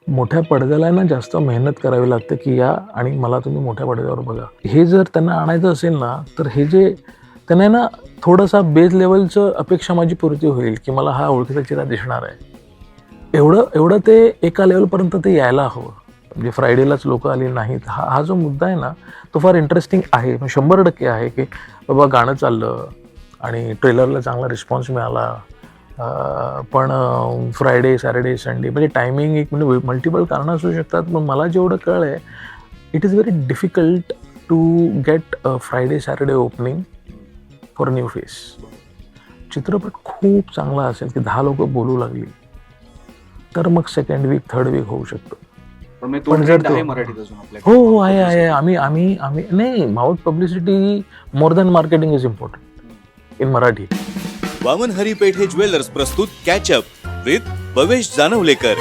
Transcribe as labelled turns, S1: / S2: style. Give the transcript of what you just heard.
S1: मोठ्या पडद्याला ना जास्त मेहनत करावी लागते की या आणि मला तुम्ही मोठ्या पडद्यावर बघा. हे जर त्यांना आणायचं असेल ना, तर हे जे त्यांना ना थोडासा बेस लेवलचं अपेक्षा माझी पूर्ती होईल की मला हा ओळखीचा चेहरा दिसणार आहे. एवढं ते एका लेवलपर्यंत ते यायला हवं. म्हणजे फ्रायडेलाच लोकं आली नाहीत. हा जो मुद्दा आहे ना, तो फार इंटरेस्टिंग आहे. 100% आहे की बाबा गाणं चाललं आणि ट्रेलरला चांगला रिस्पॉन्स मिळाला. पण फ्रायडे, सॅटर्डे, संडे म्हणजे टायमिंग एक म्हणजे मल्टिपल कारणं असू शकतात. पण मला जेवढं कळलं आहे, it is very difficult to get Friday, Saturday opening for new face. चित्रपट खूप चांगला असेल की 10 लोकं बोलू लागली, तर मग सेकंड वीक, थर्ड वीक होऊ शकतो.
S2: पण जर आहे मराठीत अजून आपल्याकडे.
S1: हो, आहे. आम्ही नाही, mouth publicity more than marketing is important in Marathi.
S3: Vaman Hari Pethe jewellers प्रस्तुत कॅचअप विथ भवेश जानवलेकर.